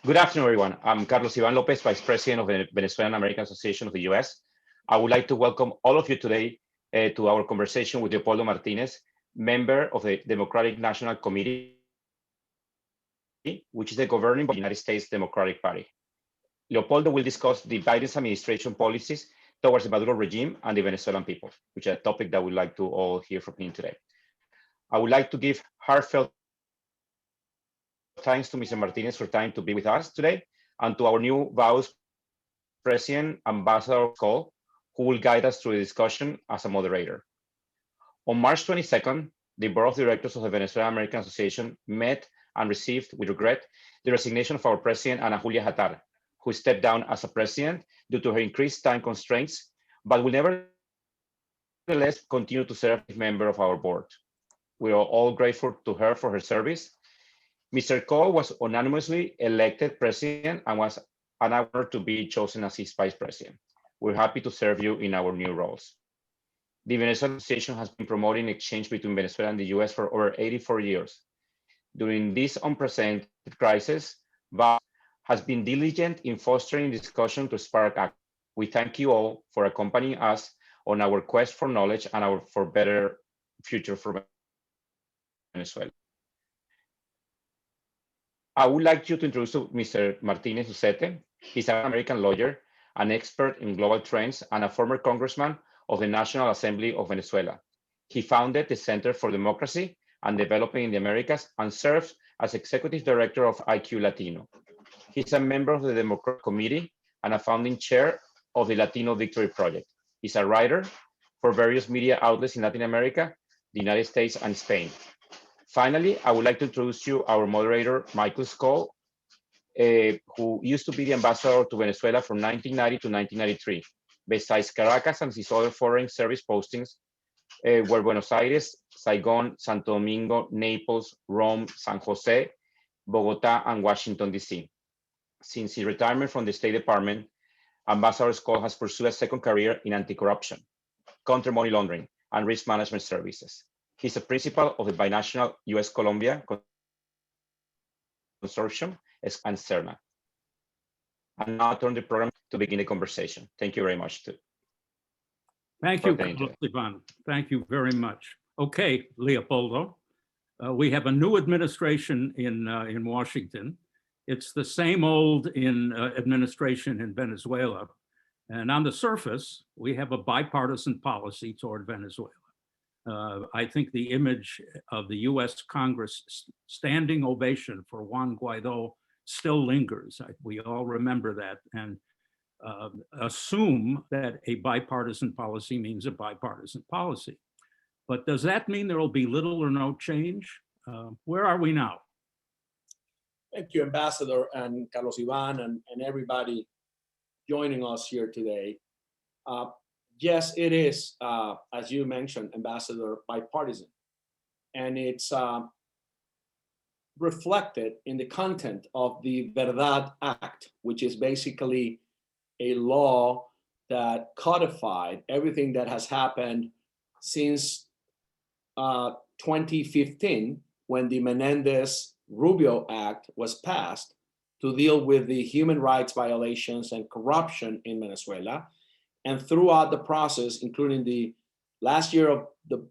Good afternoon, everyone. I'm Carlos-Iván López, Vice President of the Venezuelan American Association of the US. I would like to welcome all of you today to our conversation with Leopoldo Martinez, member of the Democratic National Committee, which is the governing body of the United States Democratic Party. Leopoldo will discuss the Biden's administration policies towards the Maduro regime and the Venezuelan people, which is a topic that we'd like to all hear from him today. I would like to give heartfelt thanks to Mr. Martinez for time to be with us today, and to our new Vice President, Ambassador Skol, who will guide us through the discussion as a moderator. On March 22nd, the Board of Directors of the Venezuelan American Association met and received, with regret, the resignation of our President, Ana Julia Hattar, who stepped down as a president due to her increased time constraints, but will nevertheless continue to serve as a member of our board. We are all grateful to her for her service. Mr. Skol was unanimously elected president and was an honor to be chosen as his vice president. We're happy to serve you in our new roles. The Venezuelan Association has been promoting exchange between Venezuela and the US for over 84 years. During this unprecedented crisis, VAS has been diligent in fostering discussion to spark action. We thank you all for accompanying us on our quest for knowledge and for better future for Venezuela. I would like you to introduce Mr. Martinez Ucete. He's an American lawyer, an expert in global trends, and a former congressman of the National Assembly of Venezuela. He founded the Center for Democracy and Development in the Americas and serves as executive director of IQ Latino. He's a member of the Democratic Committee and a founding chair of the Latino Victory Project. He's a writer for various media outlets in Latin America, the United States, and Spain. Finally, I would like to introduce you our moderator, Michael Skol, who used to be the ambassador to Venezuela from 1990 to 1993. Besides Caracas and his other foreign service postings, were Buenos Aires, Saigon, Santo Domingo, Naples, Rome, San Jose, Bogota, and Washington, D.C. Since his retirement from the State Department, Ambassador Skol has pursued a second career in anti-corruption, counter money laundering, and risk management services. He's a principal of the binational US-Colombia Consortium and CERNA. And now I turn the program to begin the conversation. Thank you very much. Thank you, Carlos-Iván. Thank you very much. Okay, Leopoldo, we have a new administration in Washington. It's the same old administration in Venezuela. And on the surface, we have a bipartisan policy toward Venezuela. I think the image of the US Congress standing ovation for Juan Guaido still lingers. We all remember that and assume that a bipartisan policy means a bipartisan policy. But does that mean there will be little or no change? Where are we now? Thank you, Ambassador and Carlos-Iván and everybody joining us here today. Yes, it is, as you mentioned, Ambassador, bipartisan. And it's reflected in the content of the Verdad Act, which is basically a law that codified everything that has happened since 2015, when the Menendez-Rubio Act was passed to deal with the human rights violations and corruption in Venezuela. And throughout the process, including the last year of the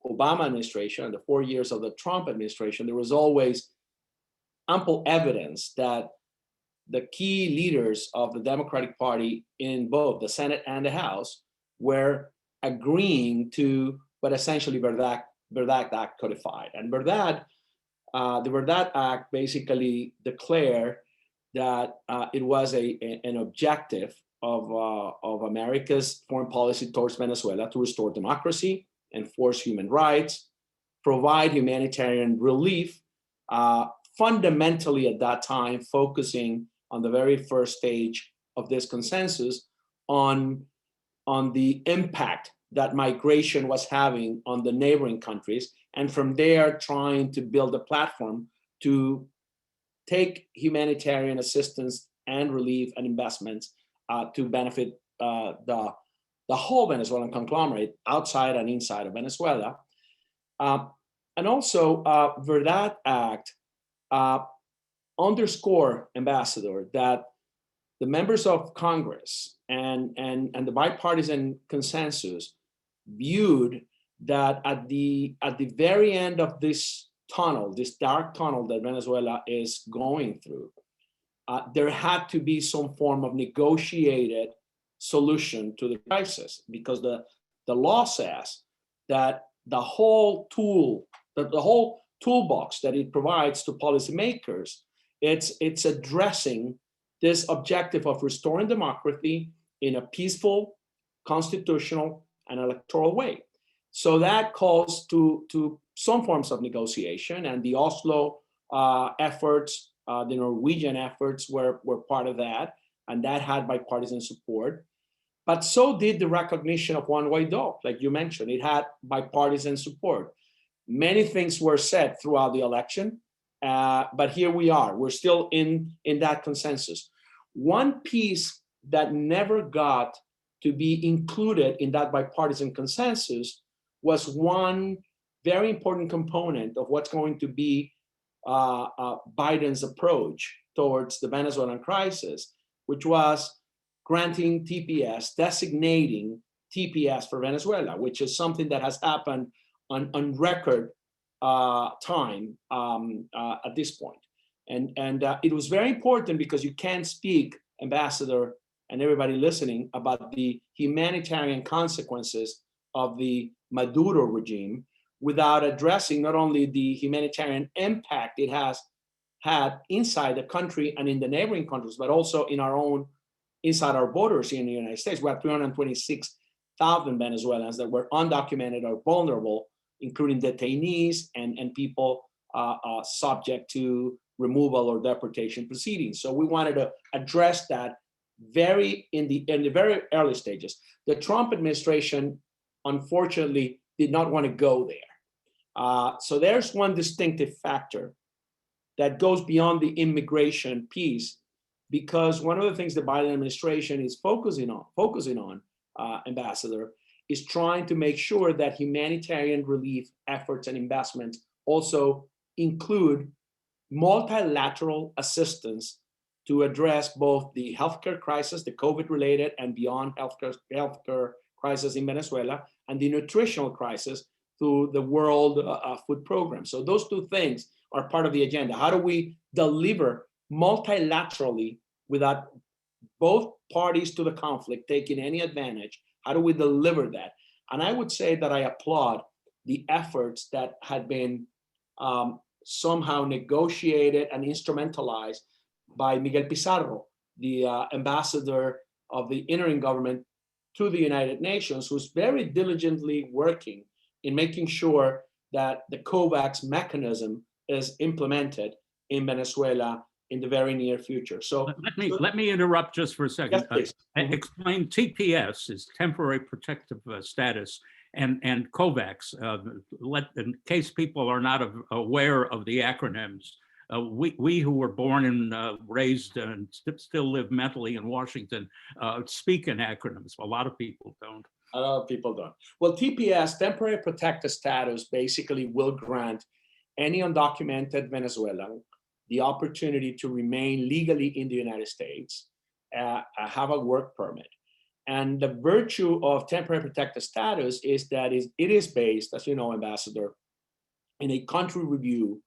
Obama administration and the 4 years of the Trump administration, there was always ample evidence that the key leaders of the Democratic Party in both the Senate and the House were agreeing to what essentially Verdad Act codified. And the Verdad Act basically declared that it was an objective of America's foreign policy towards Venezuela to restore democracy, enforce human rights, provide humanitarian relief, fundamentally at that time focusing on the very first stage of this consensus on the impact that migration was having on the neighboring countries, and from there trying to build a platform to take humanitarian assistance and relief and investments to benefit the whole Venezuelan conglomerate outside and inside of Venezuela. And also, Verdad Act underscore, Ambassador, that the members of Congress and the bipartisan consensus viewed that at the very end of this tunnel, this dark tunnel that Venezuela is going through, there had to be some form of negotiated solution to the crisis, because the law says that the whole toolbox that it provides to policymakers, it's addressing this objective of restoring democracy in a peaceful, constitutional, and electoral way. So that calls to some forms of negotiation, and the Oslo efforts, the Norwegian efforts were part of that, and that had bipartisan support. But so did the recognition of Juan Guaidó, like you mentioned. It had bipartisan support. Many things were said throughout the election, but here we are. We're still in that consensus. One piece that never got to be included in that bipartisan consensus was one very important component of what's going to be Biden's approach towards the Venezuelan crisis, which was granting TPS, designating TPS for Venezuela, which is something that has happened on record time at this point. And it was very important because you can't speak, Ambassador, and everybody listening, about the humanitarian consequences of the Maduro regime without addressing not only the humanitarian impact it has had inside the country and in the neighboring countries, but also in our own, inside our borders here in the United States. We have 326,000 Venezuelans that were undocumented or vulnerable, including detainees and people subject to removal or deportation proceedings. So we wanted to address that in the very early stages. The Trump administration, unfortunately, did not want to go there. So there's one distinctive factor that goes beyond the immigration piece, because one of the things the Biden administration is focusing on, Ambassador, is trying to make sure that humanitarian relief efforts and investments also include multilateral assistance to address both the healthcare crisis, the COVID-related and beyond healthcare crisis in Venezuela, and the nutritional crisis through the World Food Program. So those two things are part of the agenda. How do we deliver multilaterally without both parties to the conflict taking any advantage? How do we deliver that? And I would say that I applaud the efforts that had been somehow negotiated and instrumentalized by Miguel Pizarro, the ambassador of the interim government to the United Nations, who's very diligently working in making sure that the COVAX mechanism is implemented in Venezuela in the very near future. So let me interrupt just for a second. Yes, please. Explain TPS is temporary protective status, and COVAX. In case people are not aware of the acronyms, we who were born and raised and still live mentally in Washington speak in acronyms. A lot of people don't. A lot of people don't. Well, TPS, temporary protected status, basically will grant any undocumented Venezuelan the opportunity to remain legally in the United States, have a work permit. And the virtue of temporary protected status is that it is based, as you know, Ambassador, in a country review,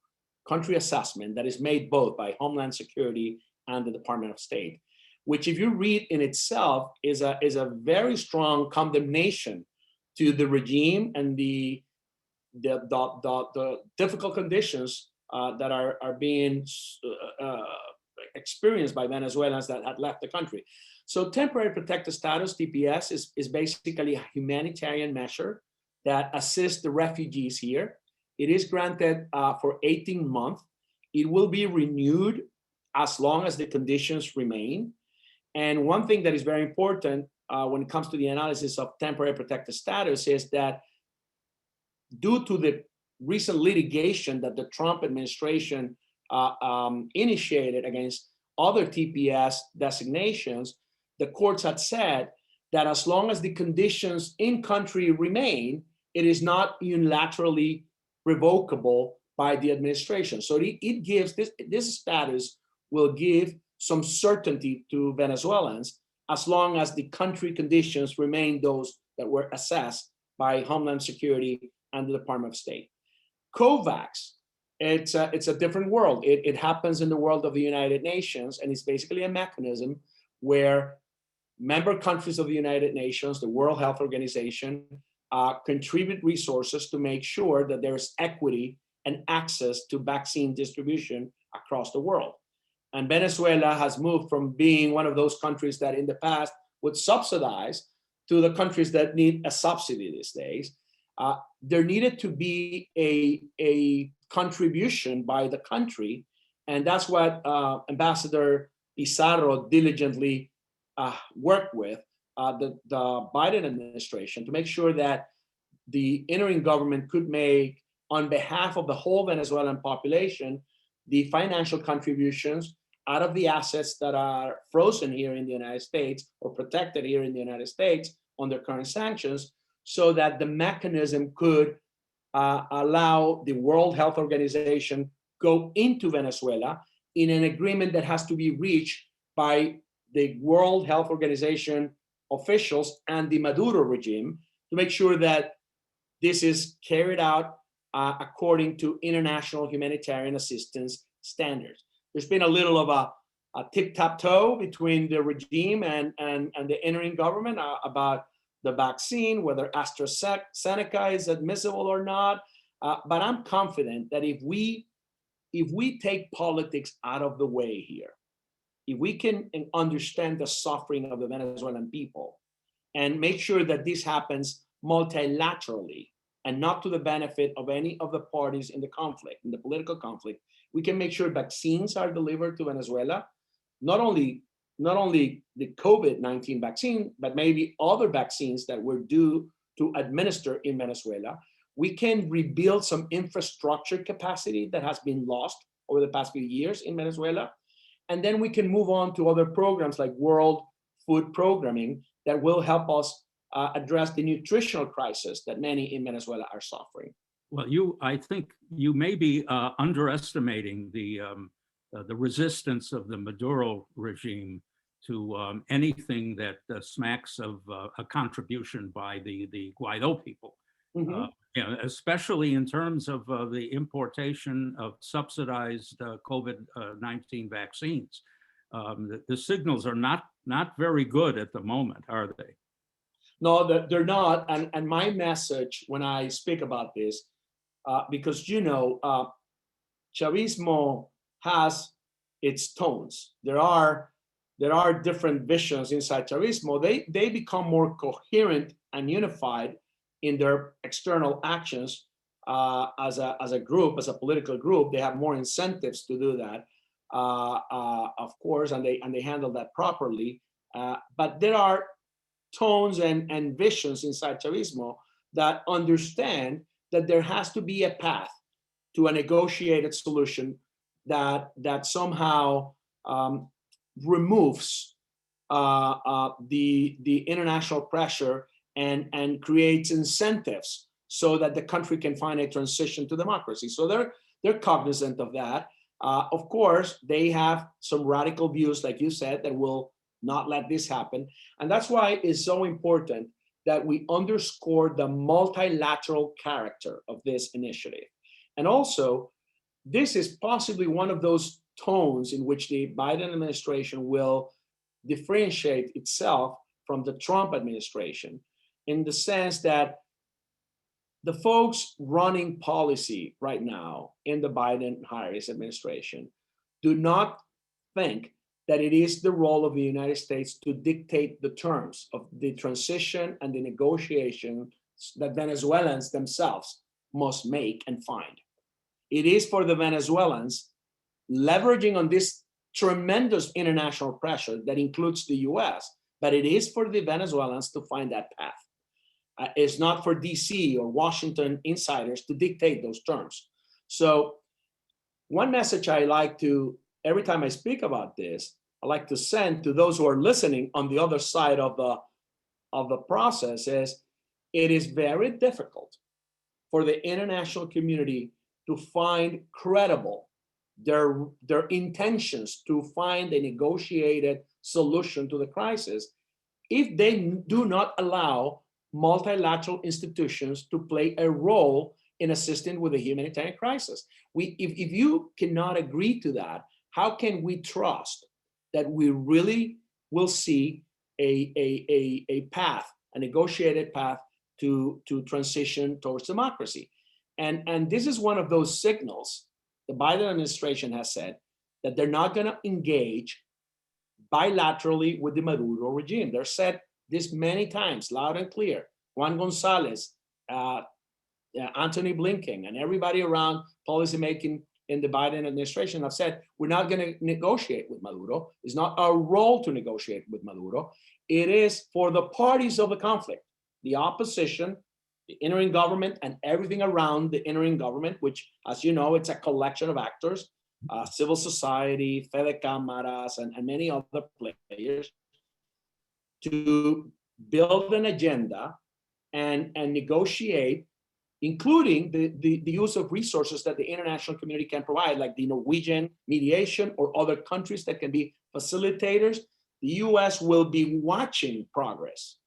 country assessment that is made both by Homeland Security and the Department of State, which, if you read in itself, is a very strong condemnation to the regime and the difficult conditions that are being experienced by Venezuelans that had left the country. So temporary protected status, TPS, is basically a humanitarian measure that assists the refugees here. It is granted for 18 months. It will be renewed as long as the conditions remain. And one thing that is very important when it comes to the analysis of temporary protected status is that due to the recent litigation that the Trump administration initiated against other TPS designations, the courts had said that as long as the conditions in country remain, it is not unilaterally revocable by the administration. So it gives this status will give some certainty to Venezuelans as long as the country conditions remain those that were assessed by Homeland Security and the Department of State. COVAX, it's a different world. It happens in the world of the United Nations, and it's basically a mechanism where member countries of the United Nations, the World Health Organization, contribute resources to make sure that there's equity and access to vaccine distribution across the world. And Venezuela has moved from being one of those countries that in the past would subsidize to the countries that need a subsidy these days. There needed to be a contribution by the country, and that's what Ambassador Pizarro diligently worked with the Biden administration to make sure that the interim government could make, on behalf of the whole Venezuelan population, the financial contributions out of the assets that are frozen here in the United States or protected here in the United States under current sanctions, so that the mechanism could allow the World Health Organization go into Venezuela in an agreement that has to be reached by the World Health Organization officials and the Maduro regime to make sure that this is carried out according to international humanitarian assistance standards. There's been a little of a tic-tac-toe between the regime and the interim government about the vaccine, whether AstraZeneca is admissible or not. But I'm confident that if we take politics out of the way here, if we can understand the suffering of the Venezuelan people and make sure that this happens multilaterally and not to the benefit of any of the parties in the conflict, in the political conflict, we can make sure vaccines are delivered to Venezuela, not only the COVID-19 vaccine, but maybe other vaccines that we're due to administer in Venezuela. We can rebuild some infrastructure capacity that has been lost over the past few years in Venezuela. And then we can move on to other programs like World Food Programming that will help us address the nutritional crisis that many in Venezuela are suffering. Well, I think you may be underestimating the resistance of the Maduro regime to anything that smacks of a contribution by the Guaido people, especially in terms of the importation of subsidized COVID-19 vaccines. The signals are not very good at the moment, are they? No, they're not. And my message when I speak about this, because Chavismo has its tones. There are different visions inside Chavismo. They become more coherent and unified in their external actions as a group, as a political group. They have more incentives to do that, of course, and they handle that properly. But there are tones and visions inside Chavismo that understand that there has to be a path to a negotiated solution that somehow removes the international pressure and creates incentives so that the country can find a transition to democracy. So they're cognizant of that. Of course, they have some radical views, like you said, that will not let this happen. And that's why it's so important that we underscore the multilateral character of this initiative. And also, this is possibly one of those tones in which the Biden administration will differentiate itself from the Trump administration, in the sense that the folks running policy right now in the Biden-Harris administration do not think that it is the role of the United States to dictate the terms of the transition and the negotiation that Venezuelans themselves must make and find. It is for the Venezuelans, leveraging on this tremendous international pressure that includes the US, but it is for the Venezuelans to find that path. It's not for DC or Washington insiders to dictate those terms. So one message I like to, every time I speak about this, I like to send to those who are listening on the other side of the process is, it is very difficult for the international community to find credible their intentions to find a negotiated solution to the crisis if they do not allow multilateral institutions to play a role in assisting with the humanitarian crisis. If you cannot agree to that, how can we trust that we really will see a path, a negotiated path to transition towards democracy? And this is one of those signals. The Biden administration has said that they're not going to engage bilaterally with the Maduro regime. They've said this many times, loud and clear. Juan Gonzalez, Anthony Blinken, and everybody around policymaking in the Biden administration have said, we're not going to negotiate with Maduro. It's not our role to negotiate with Maduro. It is for the parties of the conflict, the opposition, the interim government, and everything around the interim government, which, as you know, it's a collection of actors, civil society, Fede Cámaras, and many other players, to build an agenda and negotiate, including the use of resources that the international community can provide, like the Norwegian mediation or other countries that can be facilitators. The US will be watching progress.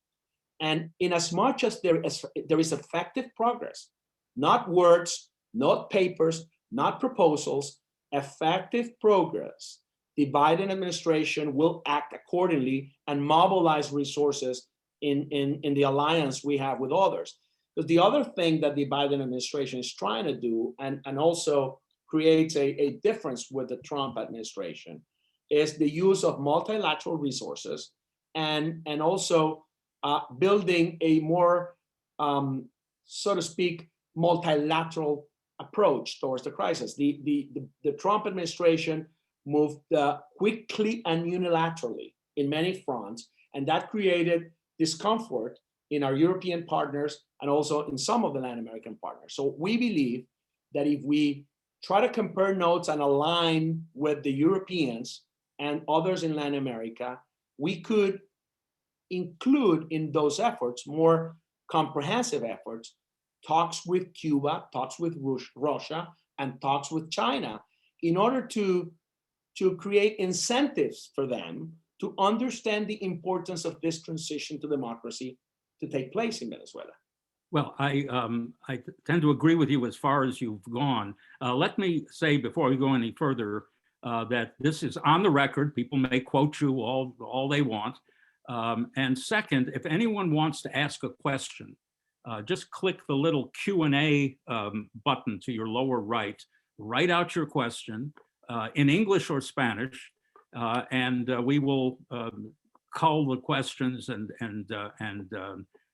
And in as much as there is effective progress, not words, not papers, not proposals, effective progress, the Biden administration will act accordingly and mobilize resources in the alliance we have with others. Because the other thing that the Biden administration is trying to do, and also creates a difference with the Trump administration, is the use of multilateral resources and also building a more, so to speak, multilateral approach towards the crisis. The Trump administration moved quickly and unilaterally in many fronts, and that created discomfort in our European partners and also in some of the Latin American partners. So we believe that if we try to compare notes and align with the Europeans and others in Latin America, we could include in those efforts more comprehensive efforts, talks with Cuba, talks with Russia, and talks with China, in order to create incentives for them to understand the importance of this transition to democracy to take place in Venezuela. Well, I tend to agree with you as far as you've gone. Let me say before we go any further that this is on the record. People may quote you all they want. And second, if anyone wants to ask a question, just click the little Q&A button to your lower right, write out your question in English or Spanish, and we will cull the questions and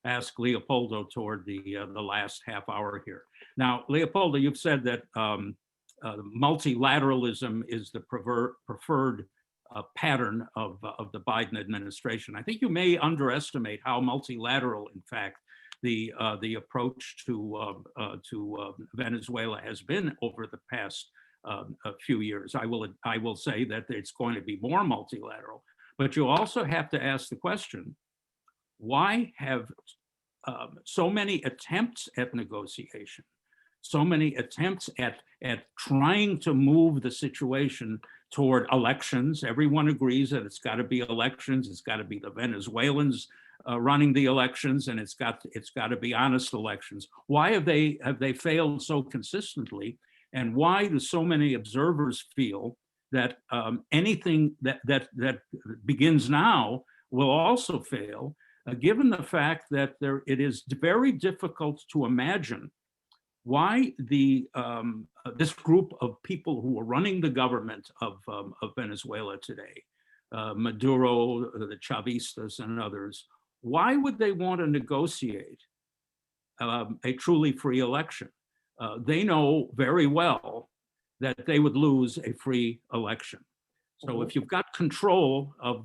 ask Leopoldo toward the last half hour here. Now, Leopoldo, you've said that multilateralism is the preferred pattern of the Biden administration. I think you may underestimate how multilateral, in fact, the approach to Venezuela has been over the past few years. I will say that it's going to be more multilateral, but you also have to ask the question: why have so many attempts at negotiation, so many attempts at trying to move the situation toward elections? Everyone agrees that it's got to be elections. It's got to be the Venezuelans running the elections, and it's got to be honest elections. Why have they failed so consistently? And why do so many observers feel that anything that begins now will also fail, given the fact that it is very difficult to imagine why this group of people who are running the government of Venezuela today, Maduro, the Chavistas, and others, why would they want to negotiate a truly free election? They know very well that they would lose a free election. So if you've got control of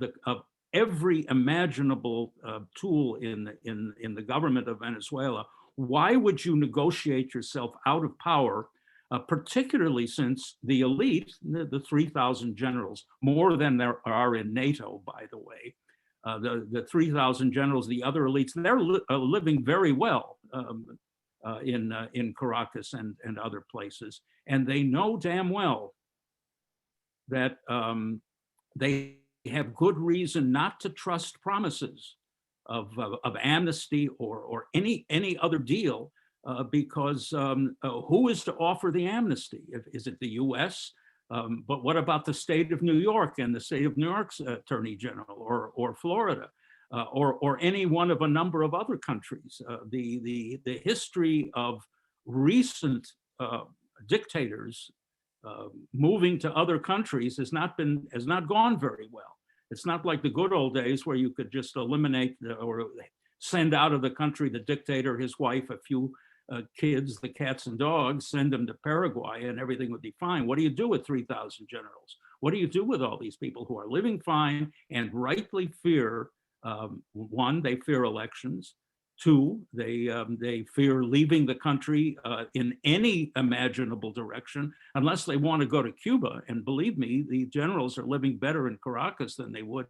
every imaginable tool in the government of Venezuela, why would you negotiate yourself out of power, particularly since the elite, the 3,000 generals, more than there are in NATO, by the way, the 3,000 generals, the other elites, they're living very well. in Caracas and other places. And they know damn well that they have good reason not to trust promises of amnesty or any other deal, because who is to offer the amnesty? Is it the U.S.? But what about the state of New York and the state of New York's attorney general, or Florida, or any one of a number of other countries? The history of recent dictators moving to other countries has not gone very well. It's not like the good old days where you could just eliminate or send out of the country the dictator, his wife, a few kids, the cats and dogs, send them to Paraguay and everything would be fine. What do you do with 3,000 generals? What do you do with all these people who are living fine and rightly fear, one, they fear elections. Two, they fear leaving the country in any imaginable direction, unless they want to go to Cuba. And believe me, the generals are living better in Caracas than they would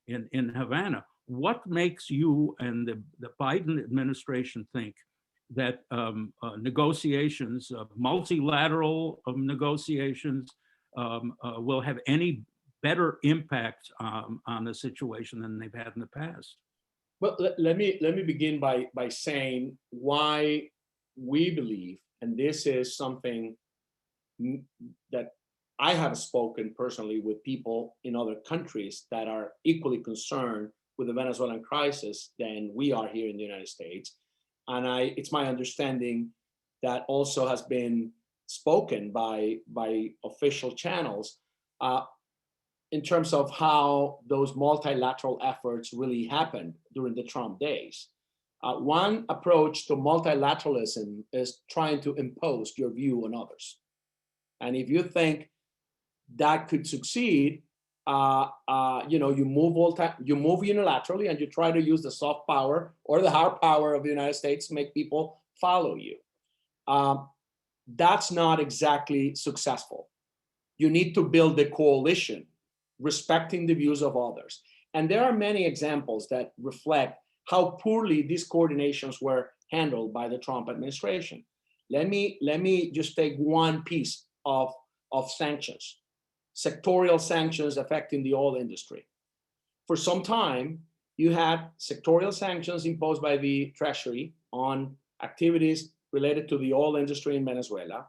in Havana. What makes you and the Biden administration think that negotiations, multilateral negotiations, will have any better impact on the situation than they've had in the past? Well, let me begin by saying why we believe, and this is something that I have spoken personally with people in other countries that are equally concerned with the Venezuelan crisis than we are here in the United States. And it's my understanding that also has been spoken by official channels in terms of how those multilateral efforts really happened during the Trump days. One approach to multilateralism is trying to impose your view on others. And if you think that could succeed, you move unilaterally and you try to use the soft power or the hard power of the United States to make people follow you. That's not exactly successful. You need to build a coalition respecting the views of others. And there are many examples that reflect how poorly these coordinations were handled by the Trump administration. Let me just take one piece of sanctions, sectorial sanctions affecting the oil industry. For some time, you had sectorial sanctions imposed by the Treasury on activities related to the oil industry in Venezuela,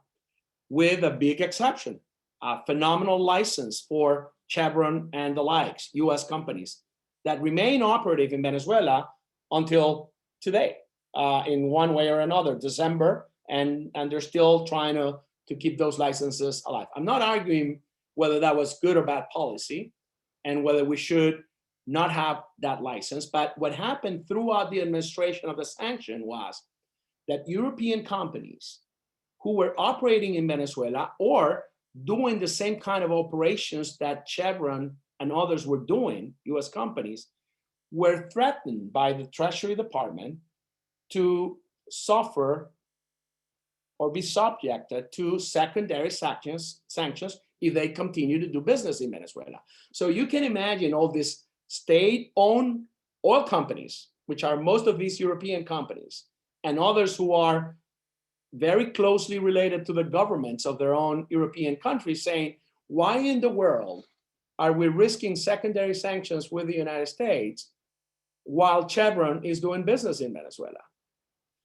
with a big exception, a phenomenal license for Chevron and the likes, US companies that remain operative in Venezuela until today, in one way or another, December, and they're still trying to keep those licenses alive. I'm not arguing whether that was good or bad policy and whether we should not have that license, but what happened throughout the administration of the sanction was that European companies who were operating in Venezuela or doing the same kind of operations that Chevron and others were doing, US companies, were threatened by the Treasury Department to suffer or be subjected to secondary sanctions if they continue to do business in Venezuela. So you can imagine all these state-owned oil companies, which are most of these European companies, and others who are very closely related to the governments of their own European countries, saying, why in the world are we risking secondary sanctions with the United States while Chevron is doing business in Venezuela?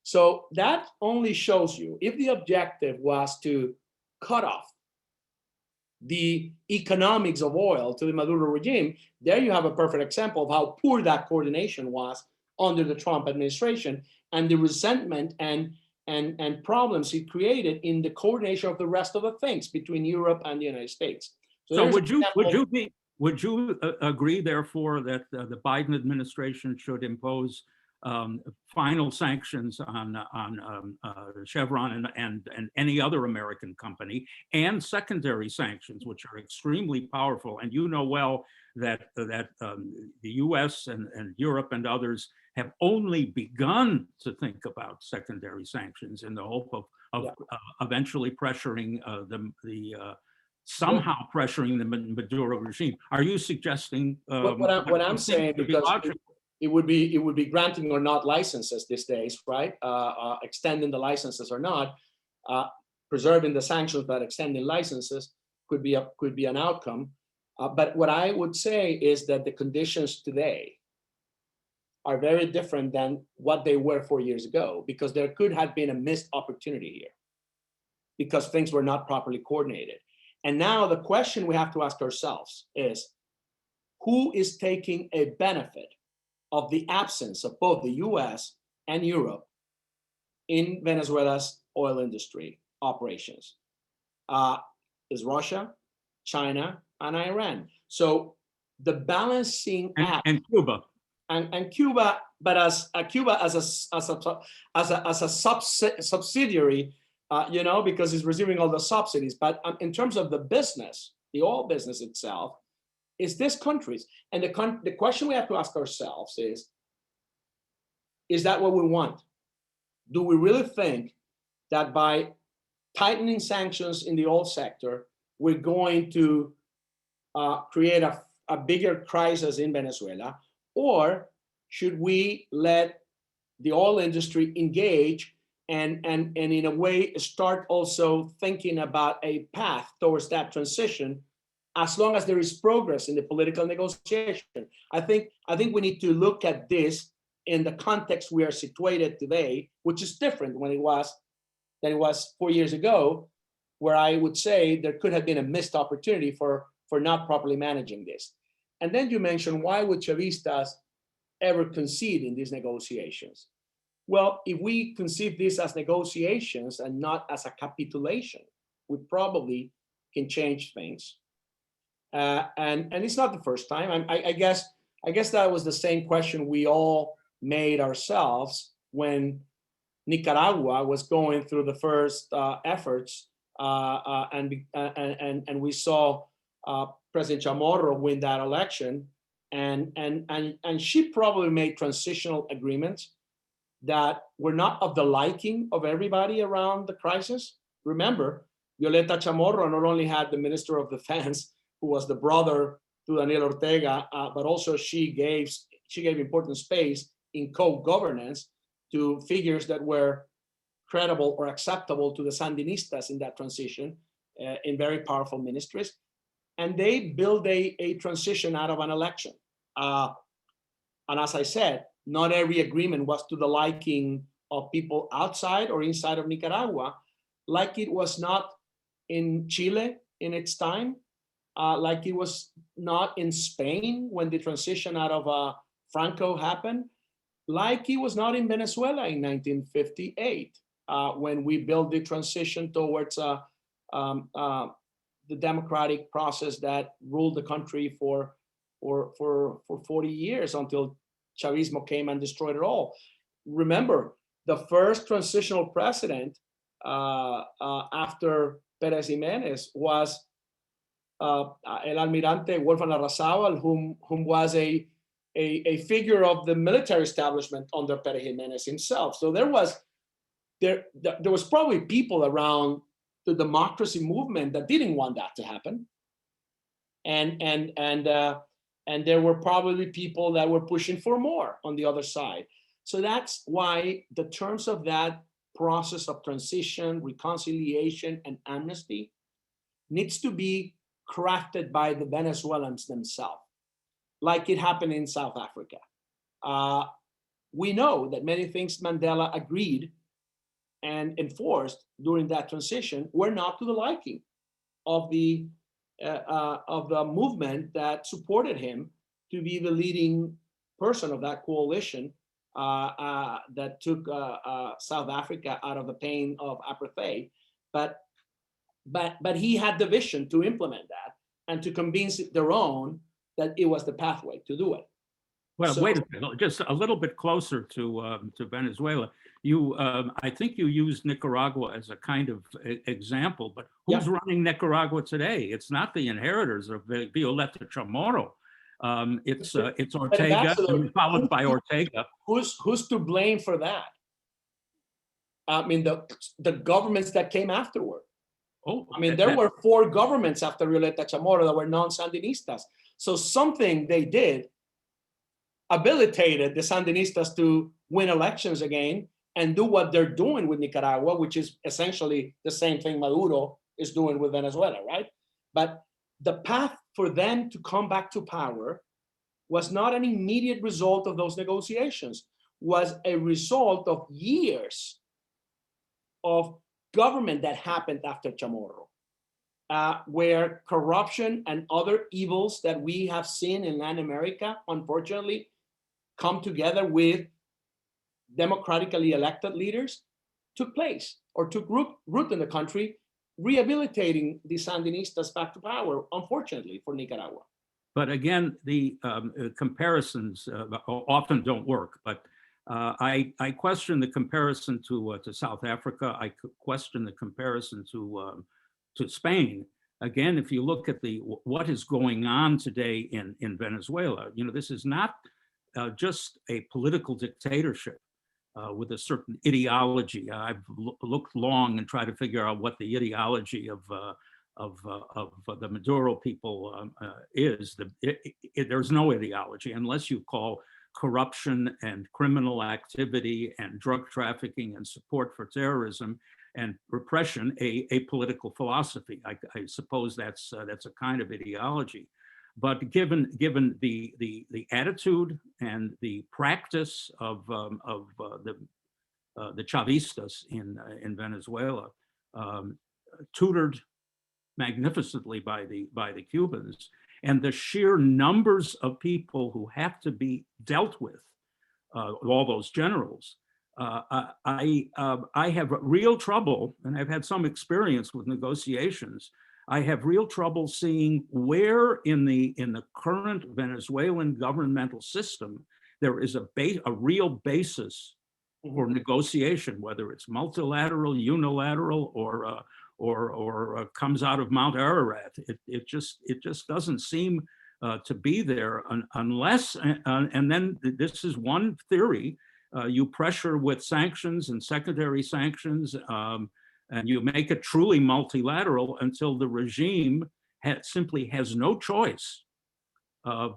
So that only shows you, if the objective was to cut off the economics of oil to the Maduro regime, there you have a perfect example of how poor that coordination was under the Trump administration, and the resentment and problems it created in the coordination of the rest of the things between Europe and the United States. So would you agree, therefore, that the Biden administration should impose final sanctions on Chevron and any other American company, and secondary sanctions, which are extremely powerful? And you know well that the U.S. and Europe and others have only begun to think about secondary sanctions in the hope of eventually pressuring somehow pressuring the Maduro regime. Are you suggesting what I'm saying, because it would be granting or not licenses these days, right? Extending the licenses or not, preserving the sanctions, but extending licenses could be an outcome. But what I would say is that the conditions today are very different than what they were 4 years ago, because there could have been a missed opportunity here because things were not properly coordinated. And now the question we have to ask ourselves is, who is taking a benefit of the absence of both the US and Europe in Venezuela's oil industry operations? Is Russia, China, and Iran. So the balancing act, and Cuba. And Cuba, but as Cuba as a subsidiary, because it's receiving all the subsidies. But in terms of the business, the oil business itself, is this countries. And the question we have to ask ourselves is that what we want? Do we really think that by tightening sanctions in the oil sector, we're going to create a bigger crisis in Venezuela? Or should we let the oil industry engage and in a way start also thinking about a path towards that transition, as long as there is progress in the political negotiation? I think we need to look at this in the context we are situated today, which is different than it was 4 years ago, where I would say there could have been a missed opportunity for not properly managing this. And then you mentioned, why would Chavistas ever concede in these negotiations? Well, if we conceive this as negotiations and not as a capitulation, we probably can change things. And it's not the first time. I guess that was the same question we all made ourselves when Nicaragua was going through the first efforts, and we saw President Chamorro win that election, and she probably made transitional agreements that were not of the liking of everybody around the crisis. Remember, Violeta Chamorro not only had the Minister of Defense, who was the brother to Daniel Ortega, but also she gave important space in co-governance to figures that were credible or acceptable to the Sandinistas in that transition, in very powerful ministries. And they built a transition out of an election. And as I said, not every agreement was to the liking of people outside or inside of Nicaragua, like it was not in Chile in its time, like it was not in Spain when the transition out of Franco happened, like it was not in Venezuela in 1958, when we built the transition towards the democratic process that ruled the country for 40 years until Chavismo came and destroyed it all. Remember, the first transitional president after Pérez Jiménez was El Almirante Wolfgang Larrazábal, whom was a figure of the military establishment under Pérez Jiménez himself. So there was probably people around the democracy movement that didn't want that to happen, and there were probably people that were pushing for more on the other side. So that's why the terms of that process of transition, reconciliation, and amnesty needs to be crafted by the Venezuelans themselves, like it happened in South Africa. We know that many things Mandela agreed and enforced during that transition were not to the liking of the movement that supported him to be the leading person of that coalition that took South Africa out of the pain of apartheid. But he had the vision to implement that and to convince their own that it was the pathway to do it. Well, wait a minute, just a little bit closer to Venezuela. I think you used Nicaragua as a kind of example, but who's running Nicaragua today? It's not the inheritors of Violeta Chamorro. It's Ortega, followed by Ortega. Who's to blame for that? I mean, the governments that came afterward. Oh, I mean, there were 4 governments after Violeta Chamorro that were non-Sandinistas. So something they did habilitated the Sandinistas to win elections again and do what they're doing with Nicaragua, which is essentially the same thing Maduro is doing with Venezuela, right? But the path for them to come back to power was not an immediate result of those negotiations, was a result of years of government that happened after Chamorro, where corruption and other evils that we have seen in Latin America, unfortunately, come together with democratically elected leaders, took place or took root in the country, rehabilitating the Sandinistas back to power, unfortunately, for Nicaragua. But again, the comparisons often don't work. But I question the comparison to South Africa. I question the comparison to Spain. Again, if you look at what is going on today in Venezuela, this is not just a political dictatorship with a certain ideology. I've looked long and tried to figure out what the ideology of the Maduro people is. There's no ideology unless you call corruption and criminal activity and drug trafficking and support for terrorism and repression a political philosophy. I suppose that's a kind of ideology. But given the attitude and the practice of the Chavistas in Venezuela, tutored magnificently by the Cubans, and the sheer numbers of people who have to be dealt with, all those generals, I have real trouble, and I've had some experience with negotiations. I have real trouble seeing where in the current Venezuelan governmental system there is a real basis for negotiation, whether it's multilateral, unilateral, or comes out of Mount Ararat. It just doesn't seem to be there unless, and then this is one theory, you pressure with sanctions and secondary sanctions, and you make it truly multilateral until the regime simply has no choice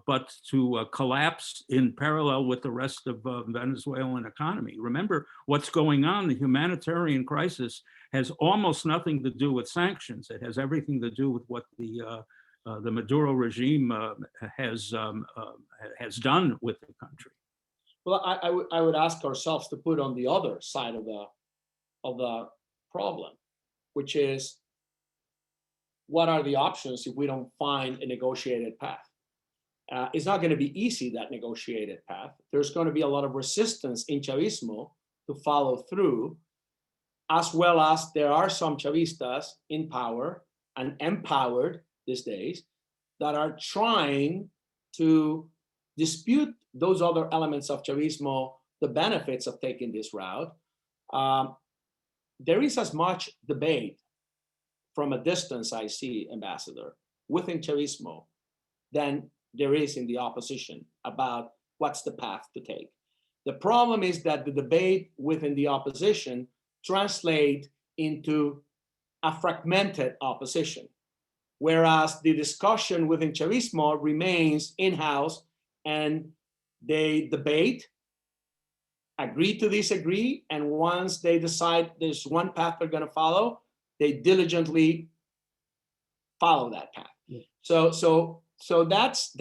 but to collapse in parallel with the rest of Venezuelan economy. Remember what's going on. The humanitarian crisis has almost nothing to do with sanctions. It has everything to do with what the Maduro regime has done with the country. Well, I would ask ourselves to put on the other side of the problem, which is, what are the options if we don't find a negotiated path? It's not going to be easy, that negotiated path. There's going to be a lot of resistance in Chavismo to follow through, as well as there are some Chavistas in power and empowered these days that are trying to dispute those other elements of Chavismo, the benefits of taking this route. There is as much debate from a distance, I see, Ambassador, within Chavismo than there is in the opposition about what's the path to take. The problem is that the debate within the opposition translates into a fragmented opposition, whereas the discussion within Chavismo remains in-house, and they debate, agree to disagree, and once they decide there's one path they're going to follow, they diligently follow that path. Yeah. So that's.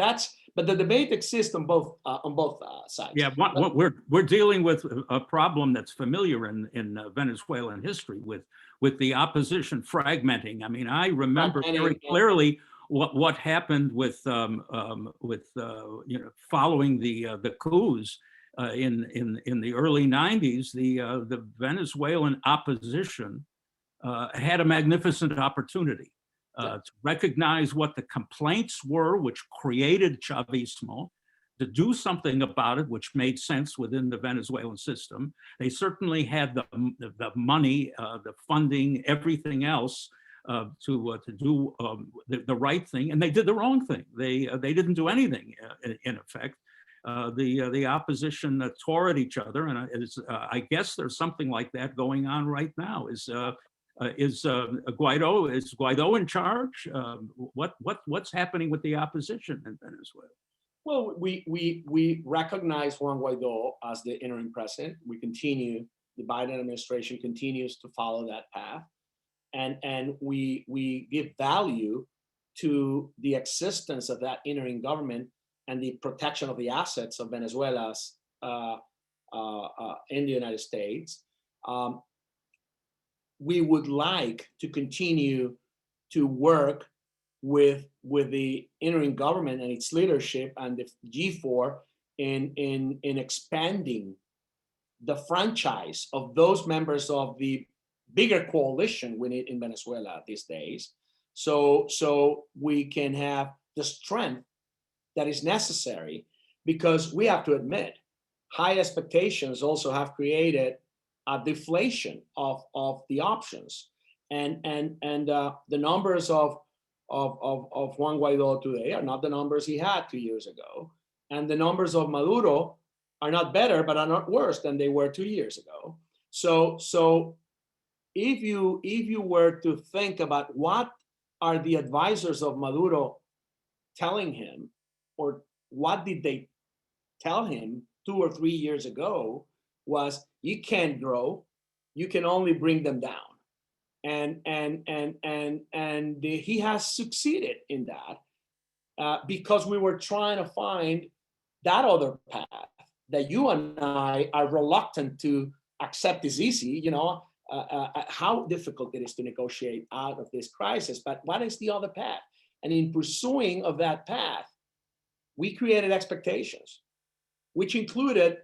But the debate exists on both sides. Yeah, we're dealing with a problem that's familiar in Venezuelan history with the opposition fragmenting. I mean, I remember very clearly what happened with following the coups in the early 90s. The Venezuelan opposition had a magnificent opportunity to recognize what the complaints were, which created Chavismo, to do something about it, which made sense within the Venezuelan system. They certainly had the money, the funding, everything else to do the right thing, and they did the wrong thing. They didn't do anything in effect. The opposition tore at each other, and I guess there's something like that going on right now. Is Guaido in charge? What's happening with the opposition in Venezuela? Well, we recognize Juan Guaido as the interim president. We continue, the Biden administration continues to follow that path. And we give value to the existence of that interim government and the protection of the assets of Venezuela's in the United States. We would like to continue to work with the interim government and its leadership and the G4 in expanding the franchise of those members of the bigger coalition we need in Venezuela these days, so we can have the strength that is necessary, because we have to admit, high expectations also have created a deflation of the options, and the numbers of Juan Guaido today are not the numbers he had 2 years ago, and the numbers of Maduro are not better, but are not worse than they were 2 years ago. So if you were to think about what are the advisors of Maduro telling him, or what did they tell him 2 or 3 years ago, was you can't grow, you can only bring them down. And he has succeeded in that, because we were trying to find that other path that you and I are reluctant to accept is easy, how difficult it is to negotiate out of this crisis, but what is the other path? And in pursuing of that path, we created expectations, which included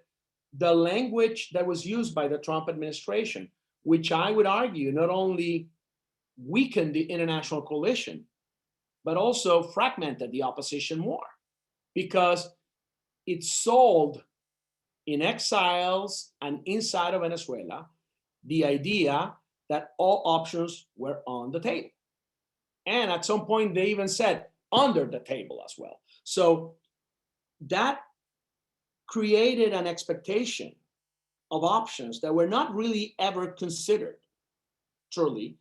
the language that was used by the Trump administration, which I would argue not only weakened the international coalition, but also fragmented the opposition more, because it sold in exiles and inside of Venezuela the idea that all options were on the table. And at some point, they even said under the table as well. So that created an expectation of options that were not really ever considered, truly,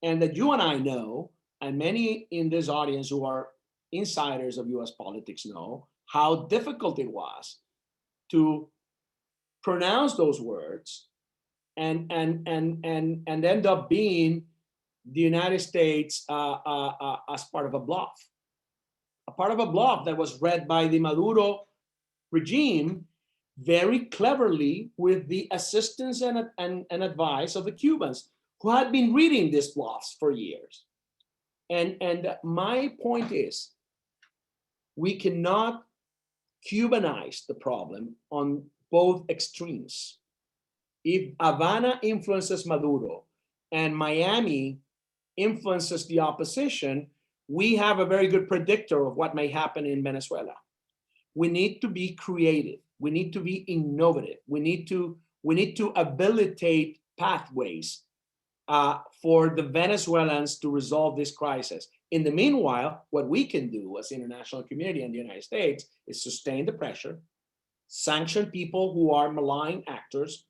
and that you and I know, and many in this audience who are insiders of US politics know, how difficult it was to pronounce those words and end up being the United States as part of a bluff that was read by the Maduro regime very cleverly, with the assistance and advice of the Cubans, who had been reading these bluffs for years. And my point is, we cannot Cubanize the problem on both extremes. If Havana influences Maduro and Miami influences the opposition, we have a very good predictor of what may happen in Venezuela. We need to be creative. We need to be innovative. We need to habilitate pathways for the Venezuelans to resolve this crisis. In the meanwhile, what we can do as the international community and the United States is sustain the pressure, sanction people who are malign actors,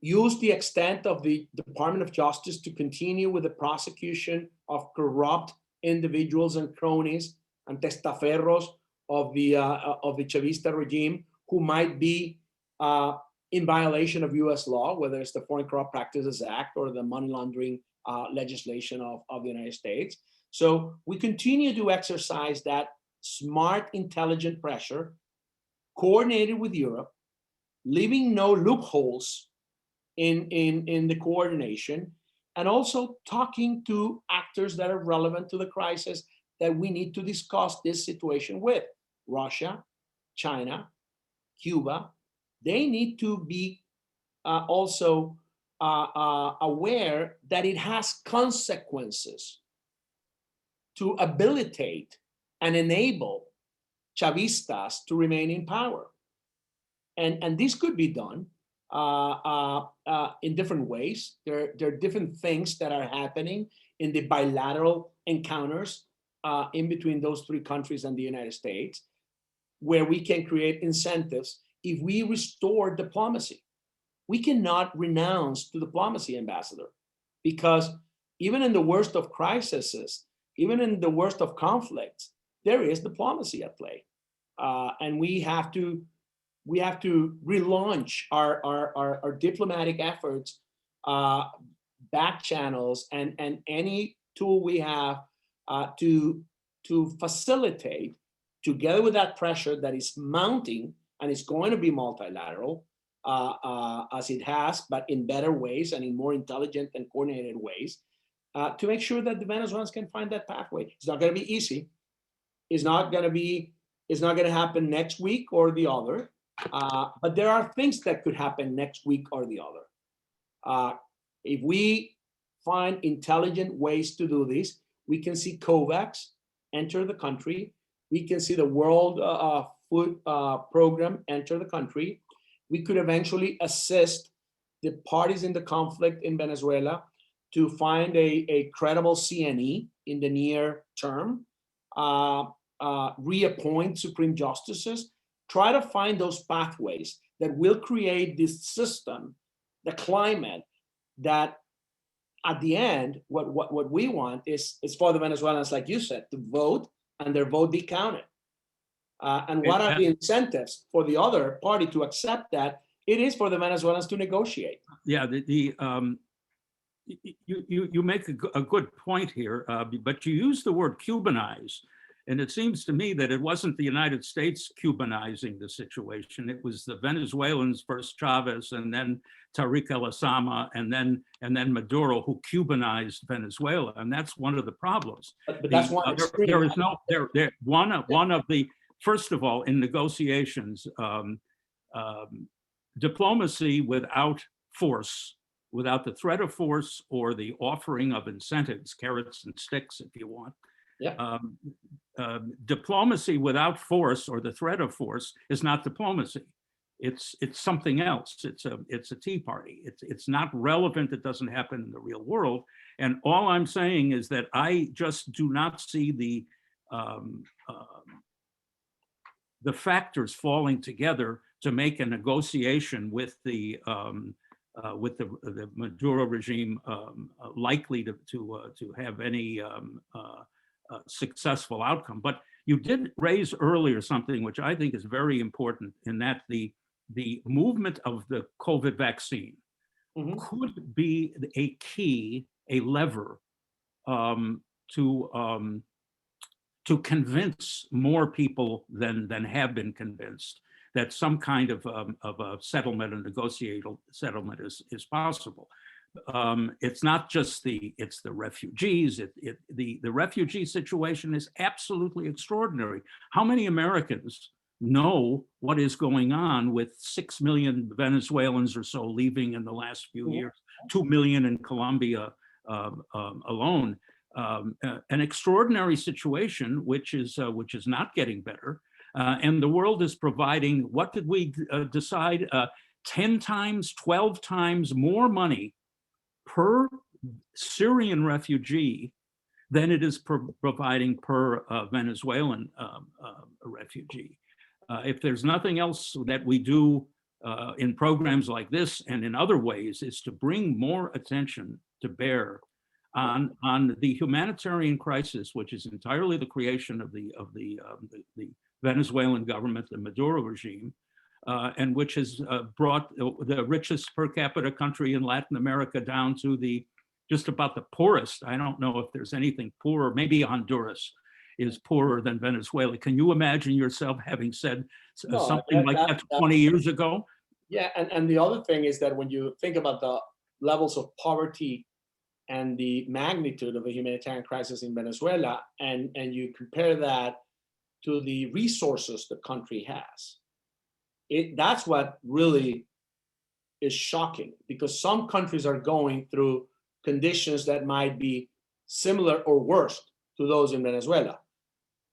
use the extent of the Department of Justice to continue with the prosecution of corrupt individuals and cronies and testaferros of the Chavista regime who might be in violation of US law, whether it's the Foreign Corrupt Practices Act or the money laundering legislation of the United States. So we continue to exercise that smart, intelligent pressure, coordinated with Europe, leaving no loopholes in the coordination, and also talking to actors that are relevant to the crisis that we need to discuss this situation with. Russia, China, Cuba, they need to be also aware that it has consequences to habilitate and enable Chavistas to remain in power. And this could be done in different ways. There are different things that are happening in the bilateral encounters in between those three countries and the United States, where we can create incentives if we restore diplomacy. We cannot renounce to diplomacy, Ambassador, because even in the worst of crises, even in the worst of conflicts, there is diplomacy at play. and we have to relaunch our diplomatic efforts, back channels, and any tool we have to facilitate, together with that pressure that is mounting and is going to be multilateral, as it has, but in better ways and in more intelligent and coordinated ways, to make sure that the Venezuelans can find that pathway. It's not going to be easy. It's not going to happen next week or the other. But there are things that could happen next week or the other. If we find intelligent ways to do this, we can see COVAX enter the country. We can see the World Food Program enter the country. We could eventually assist the parties in the conflict in Venezuela to find a credible CNE in the near term, reappoint Supreme Justices, try to find those pathways that will create this system, the climate that at the end, what we want is for the Venezuelans, like you said, to vote and their vote be counted. And what are the incentives for the other party to accept that? It is for the Venezuelans to negotiate. Yeah, you make a good point here, but you use the word Cubanize. And it seems to me that it wasn't the United States Cubanizing the situation. It was the Venezuelans, first Chavez, and then Tariq el-Assama, and then Maduro, who Cubanized Venezuela, and that's one of the problems. But that's one extreme. There is no one of the, first of all, in negotiations, diplomacy without force, without the threat of force or the offering of incentives, carrots and sticks, if you want. Yeah. Diplomacy without force or the threat of force is not diplomacy. It's something else. It's a tea party. It's not relevant. It doesn't happen in the real world. And all I'm saying is that I just do not see the factors falling together to make a negotiation with the Maduro regime likely to have any successful outcome. But you did raise earlier something which I think is very important, in that the movement of the COVID vaccine could be a key, a lever to convince more people than have been convinced that some kind of a settlement, a negotiable settlement is possible. It's not just it's the refugees. The refugee situation is absolutely extraordinary. How many Americans know what is going on with 6 million Venezuelans or so leaving in the last few years, 2 million in Colombia alone? An extraordinary situation, which is not getting better. And the world is providing, what did we decide? 10 times, 12 times more money per Syrian refugee than it is providing per Venezuelan refugee. If there's nothing else that we do in programs like this and in other ways, is to bring more attention to bear on the humanitarian crisis, which is entirely the creation of the Venezuelan government, the Maduro regime, and which has brought the richest per capita country in Latin America down to just about the poorest. I don't know if there's anything poorer. Maybe Honduras is poorer than Venezuela. Can you imagine yourself having said something like that 20 years ago? Yeah, and the other thing is that when you think about the levels of poverty and the magnitude of the humanitarian crisis in Venezuela, and you compare that to the resources the country has, that's what really is shocking, because some countries are going through conditions that might be similar or worse to those in Venezuela.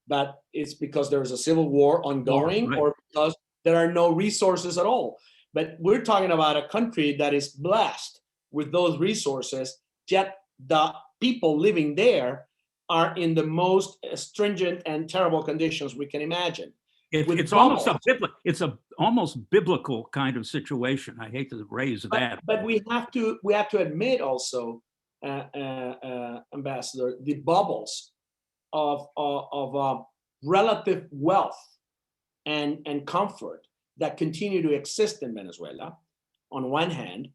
But it's because there's a civil war ongoing, or because there are no resources at all. But we're talking about a country that is blessed with those resources, yet the people living there are in the most stringent and terrible conditions we can imagine. It's almost almost biblical kind of situation. I hate to raise that, but we have to admit also, Ambassador, the bubbles of relative wealth and comfort that continue to exist in Venezuela, on one hand,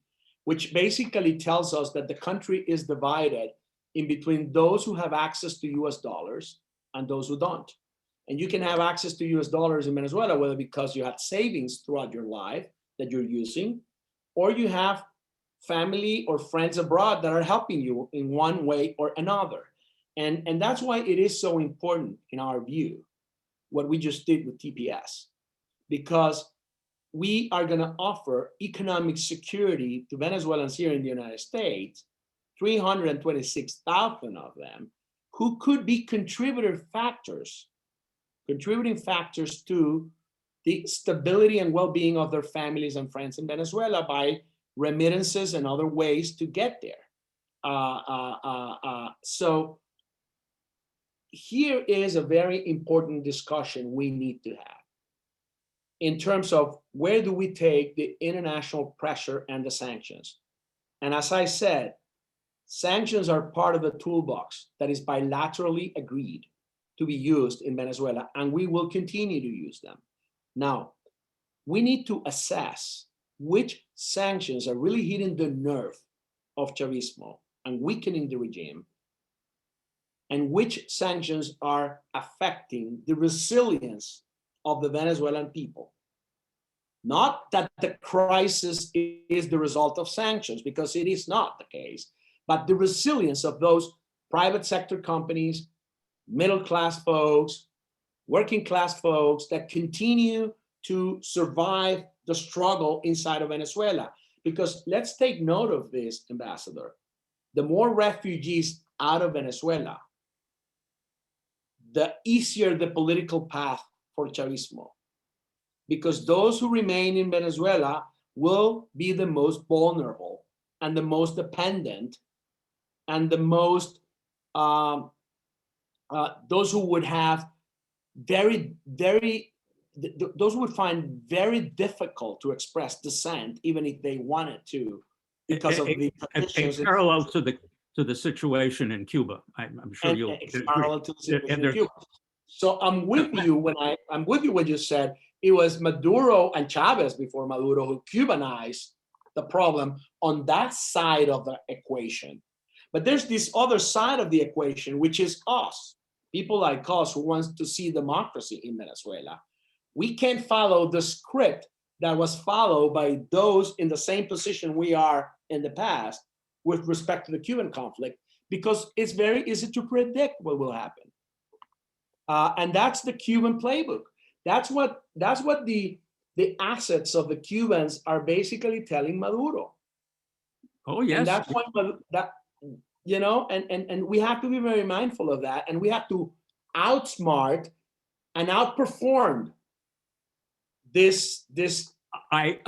which basically tells us that the country is divided in between those who have access to US dollars and those who don't. And you can have access to US dollars in Venezuela, whether because you had savings throughout your life that you're using, or you have family or friends abroad that are helping you in one way or another. And that's why it is so important, in our view, what we just did with TPS, because we are going to offer economic security to Venezuelans here in the United States, 326,000 of them, who could be contributing factors to the stability and well-being of their families and friends in Venezuela by remittances and other ways to get there. So here is a very important discussion we need to have in terms of where do we take the international pressure and the sanctions. And as I said, sanctions are part of the toolbox that is bilaterally agreed to be used in Venezuela, and we will continue to use them. Now, we need to assess which sanctions are really hitting the nerve of Chavismo and weakening the regime, and which sanctions are affecting the resilience of the Venezuelan people. Not that the crisis is the result of sanctions, because it is not the case, but the resilience of those private sector companies, middle-class folks, working-class folks that continue to survive the struggle inside of Venezuela. Because let's take note of this, Ambassador. The more refugees out of Venezuela, the easier the political path for Chavismo. Because those who remain in Venezuela will be the most vulnerable and the most dependent and the most, those who would have those who would find very difficult to express dissent, even if they wanted to, because of the conditions. A parallel to the situation in Cuba. I'm sure you'll parallel to the situation in Cuba. So I'm with you when you said it was Maduro and Chavez before Maduro who Cubanized the problem on that side of the equation. But there's this other side of the equation, which is us, people like us who wants to see democracy in Venezuela. We can't follow the script that was followed by those in the same position we are in the past with respect to the Cuban conflict, because it's very easy to predict what will happen. And that's the Cuban playbook. That's what the assets of the Cubans are basically telling Maduro. Oh, yes. And that's what and we have to be very mindful of that, and we have to outsmart and outperform this. I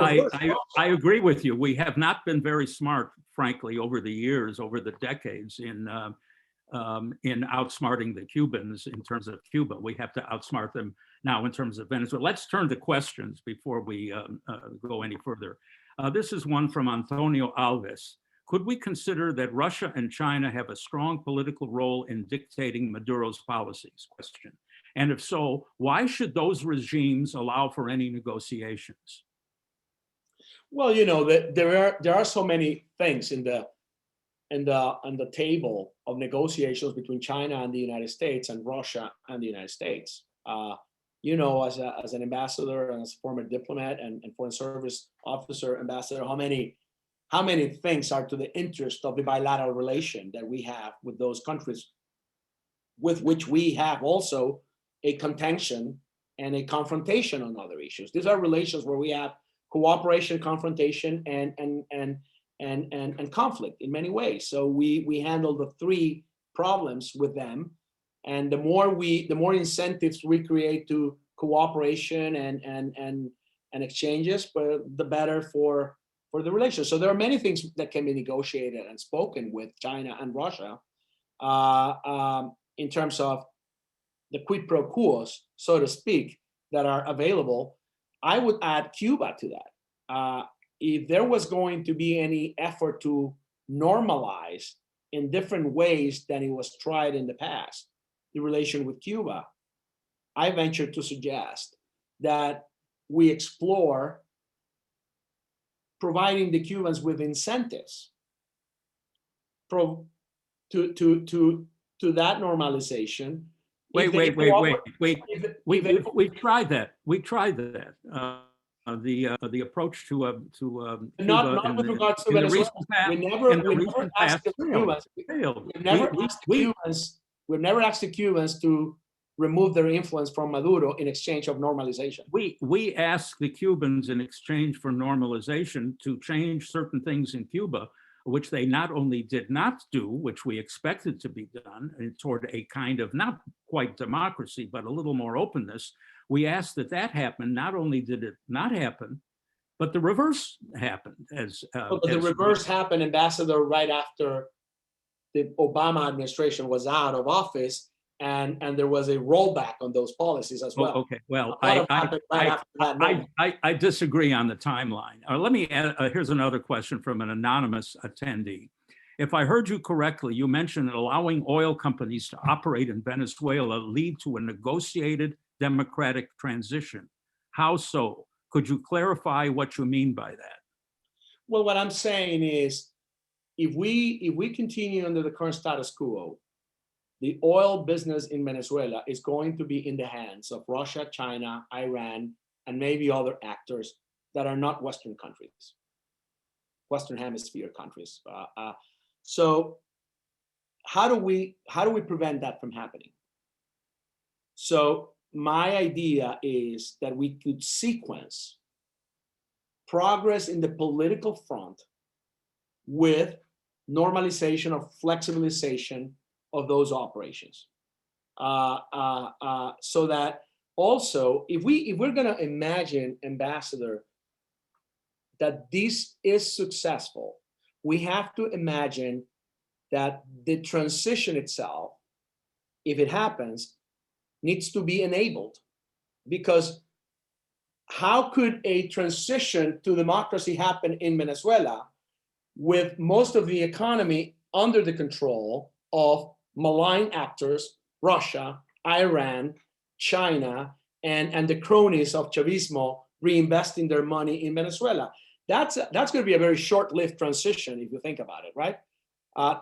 agree with you. We have not been very smart, frankly, over the years, over the decades, in outsmarting the Cubans in terms of Cuba. We have to outsmart them now in terms of Venezuela. Let's turn to questions before we go any further. This is one from Antonio Alves. Could we consider that Russia and China have a strong political role in dictating Maduro's policies? Question. And if so, why should those regimes allow for any negotiations? Well, there are so many things in the table of negotiations between China and the United States and Russia and the United States. As an ambassador and as a former diplomat and foreign service officer, ambassador, how many things are to the interest of the bilateral relation that we have with those countries, with which we have also a contention and a confrontation on other issues. These are relations where we have cooperation, confrontation, and conflict in many ways. So we handle the three problems with them, and the more incentives we create to cooperation and exchanges, but the better for the relations. So there are many things that can be negotiated and spoken with China and Russia in terms of the quid pro quos, so to speak, that are available. I would add Cuba to that. If there was going to be any effort to normalize in different ways than it was tried in the past, the relation with Cuba, I venture to suggest that we explore providing the Cubans with incentives to that normalization. Wait. We tried that. We tried that. The approach to not with regards to Venezuela. We never asked the Cubans. We've never asked the Cubans to remove their influence from Maduro in exchange of normalization. We asked the Cubans in exchange for normalization to change certain things in Cuba, which they not only did not do, which we expected to be done, toward a kind of not quite democracy, but a little more openness. We asked that happen. Not only did it not happen, but the reverse happened. The reverse happened, Ambassador, right after the Obama administration was out of office, and there was a rollback on those policies as well. Okay, well, I disagree on the timeline. Let me add, here's another question from an anonymous attendee. If I heard you correctly, you mentioned that allowing oil companies to operate in Venezuela lead to a negotiated democratic transition. How so? Could you clarify what you mean by that? Well, what I'm saying is, if we continue under the current status quo, the oil business in Venezuela is going to be in the hands of Russia, China, Iran, and maybe other actors that are not Western countries, Western Hemisphere countries. So how do we prevent that from happening? So my idea is that we could sequence progress in the political front with normalization or flexibilization of those operations, so that also, if we're going to imagine, Ambassador, that this is successful, we have to imagine that the transition itself, if it happens, needs to be enabled. Because how could a transition to democracy happen in Venezuela with most of the economy under the control of malign actors, Russia, Iran, China, and the cronies of Chavismo reinvesting their money in Venezuela? That's going to be a very short-lived transition, if you think about it, right?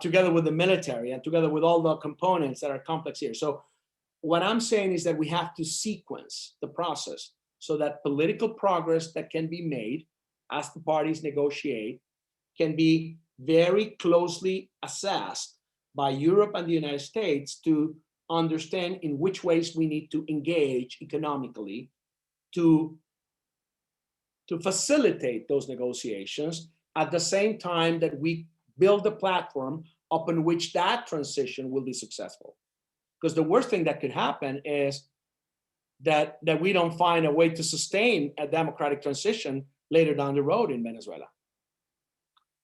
Together with the military and together with all the components that are complex here. So what I'm saying is that we have to sequence the process so that political progress that can be made as the parties negotiate can be very closely assessed by Europe and the United States to understand in which ways we need to engage economically to facilitate those negotiations, at the same time that we build a platform upon which that transition will be successful. Because the worst thing that could happen is that we don't find a way to sustain a democratic transition later down the road in Venezuela.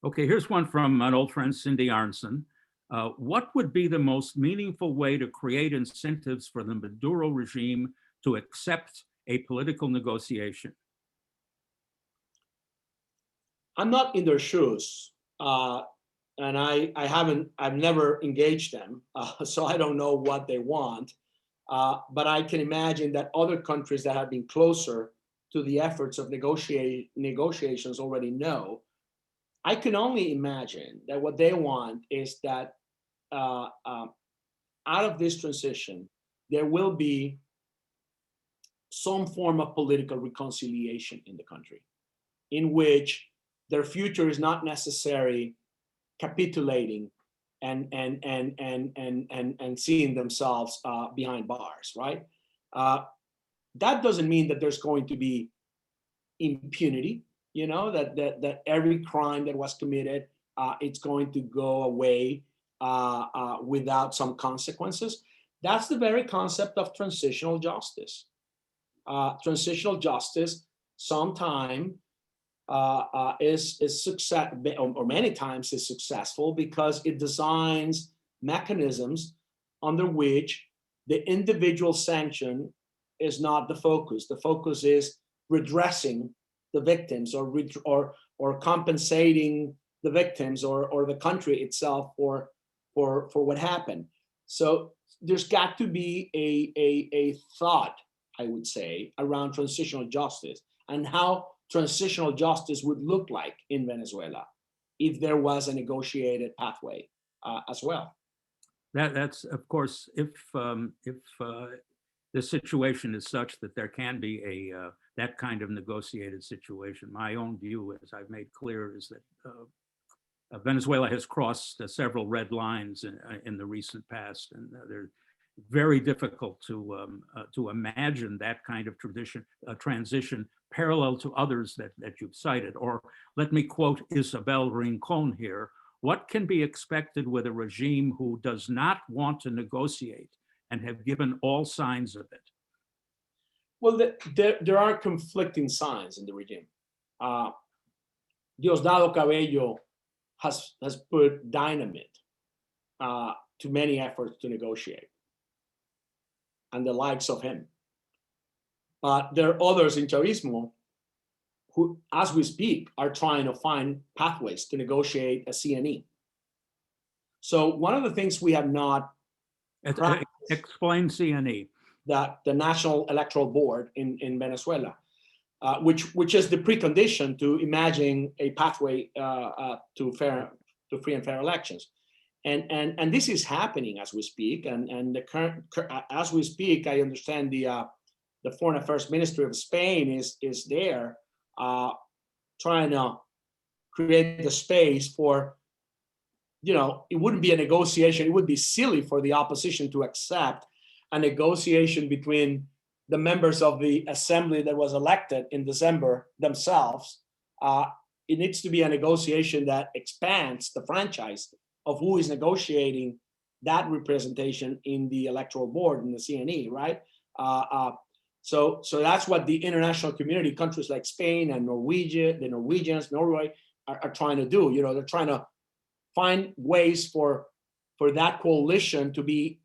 Okay, here's one from an old friend, Cindy Arnson. What would be the most meaningful way to create incentives for the Maduro regime to accept a political negotiation? I'm not in their shoes, and I've never engaged them, so I don't know what they want. But I can imagine that other countries that have been closer to the efforts of negotiations already know. I can only imagine that what they want is that out of this transition, there will be some form of political reconciliation in the country, in which their future is not necessarily capitulating and seeing themselves behind bars, right? That doesn't mean that there's going to be impunity, you know, that every crime that was committed, it's going to go away without some consequences. That's the very concept of transitional justice. Transitional justice sometimes is success, or many times is successful, because it designs mechanisms under which the individual sanction is not the focus. The focus is redressing the victims, or compensating the victims, or the country itself for what happened. So there's got to be a thought, I would say, around transitional justice and how transitional justice would look like in Venezuela if there was a negotiated pathway as well. That's of course, if the situation is such that there can be a that kind of negotiated situation. My own view, as I've made clear, is that Venezuela has crossed several red lines in the recent past, and they're very difficult to imagine that kind of transition parallel to others that you've cited. Or let me quote Isabel Rincon here: "What can be expected with a regime who does not want to negotiate and have given all signs of it?" Well, there are conflicting signs in the regime. Diosdado Cabello has put dynamite to many efforts to negotiate, and the likes of him. There are others in Chavismo who, as we speak, are trying to find pathways to negotiate a CNE. So one of the things we have not explain CNE. That the National Electoral Board in Venezuela, which is the precondition to imagine a pathway to free and fair elections, and this is happening as we speak. And the current as we speak, I understand the Foreign Affairs Ministry of Spain is there trying to create the space for, it wouldn't be a negotiation. It would be silly for the opposition to accept a negotiation between the members of the assembly that was elected in December themselves. It needs to be a negotiation that expands the franchise of who is negotiating that representation in the electoral board in the CNE, right? So that's what the international community, countries like Spain and Norway are trying to do. They're trying to find ways for that coalition to be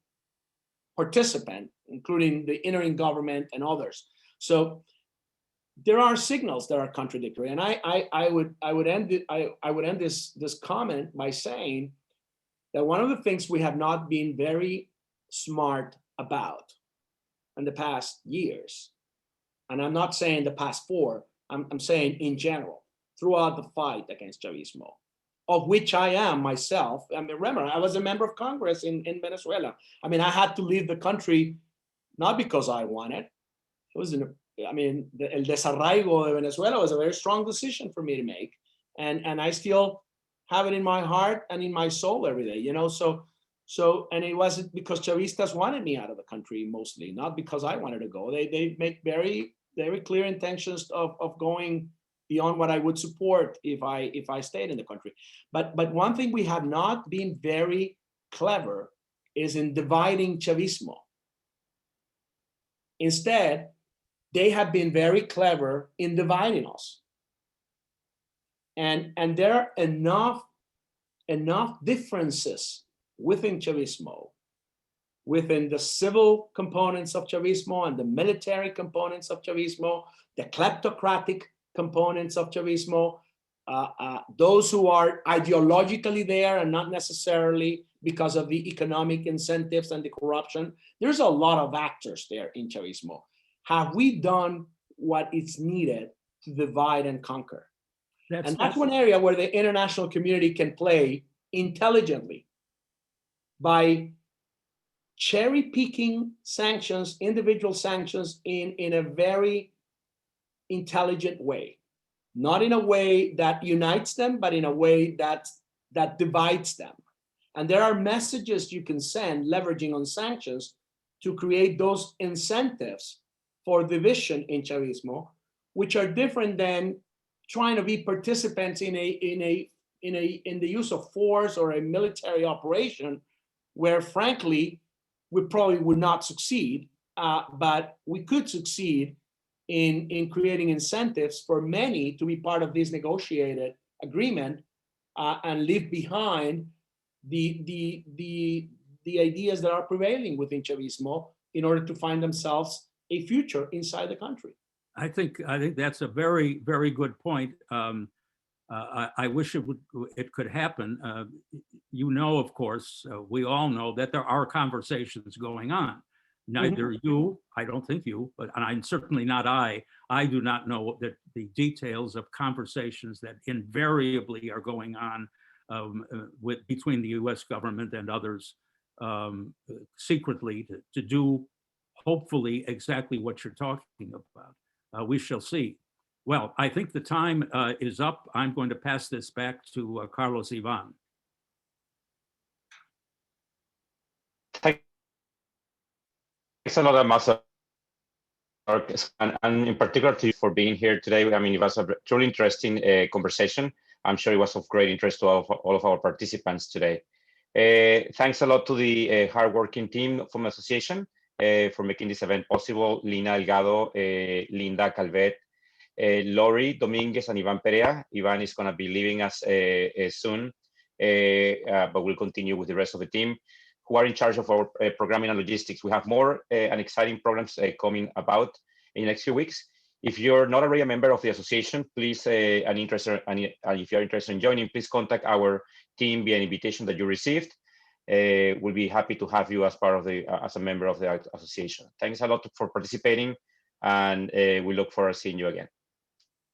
participant, including the interim government and others. So there are signals that are contradictory, and I would end this comment by saying that one of the things we have not been very smart about in the past years, and I'm not saying the past 4, I'm saying in general, throughout the fight against Chavismo, of which I am myself. I mean, remember, I was a member of Congress in Venezuela. I mean, I had to leave the country not because I wanted. It was el desarraigo de Venezuela was a very strong decision for me to make, and I still have it in my heart and in my soul every day. So and it wasn't because Chavistas wanted me out of the country, mostly not because I wanted to go. They make very clear intentions of going beyond what I would support if I stayed in the country. But one thing we have not been very clever is in dividing Chavismo. Instead, they have been very clever in dividing us. And there are enough differences within Chavismo, within the civil components of Chavismo and the military components of Chavismo, the kleptocratic components of Chavismo, those who are ideologically there and not necessarily because of the economic incentives and the corruption. There's a lot of actors there in Chavismo. Have we done what is needed to divide and conquer? That's one area where the international community can play intelligently by cherry picking sanctions, individual sanctions in a very intelligent way, not in a way that unites them, but in a way that divides them. And there are messages you can send leveraging on sanctions to create those incentives for division in Chavismo, which are different than trying to be participants in the use of force or a military operation, where frankly we probably would not succeed, but we could succeed in creating incentives for many to be part of this negotiated agreement and leave behind the ideas that are prevailing within Chavismo in order to find themselves a future inside the country. I think that's a very, very good point. I wish it could happen. Of course, we all know that there are conversations going on. Neither you, I don't think you, but and I'm certainly not I do not know that the details of conversations that invariably are going on between the US government and others secretly to do hopefully exactly what you're talking about. We shall see. Well, I think the time is up. I'm going to pass this back to Carlos-Iván. Thanks a lot, Ambassador, and in particular to you for being here today. I mean, it was a truly interesting conversation. I'm sure it was of great interest to all of our participants today. Thanks a lot to the hardworking team from the association for making this event possible. Lina Delgado, Linda Calvet, Lori Dominguez, and Ivan Perea. Ivan is going to be leaving us soon, but we'll continue with the rest of the team who are in charge of our programming and logistics. We have more and exciting programs coming about in the next few weeks. If you're not already a member of the association, please, and if you're interested in joining, please contact our team via an invitation that you received. We'll be happy to have you as part of as a member of the association. Thanks a lot for participating, and we look forward to seeing you again.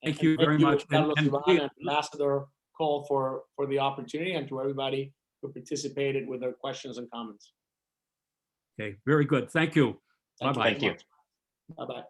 Thank you very much. Carlos-Iván and Ambassador Cole for the opportunity, and to everybody who participated with their questions and comments. Okay, very good. Thank you. Bye-bye. Thank you. Bye-bye.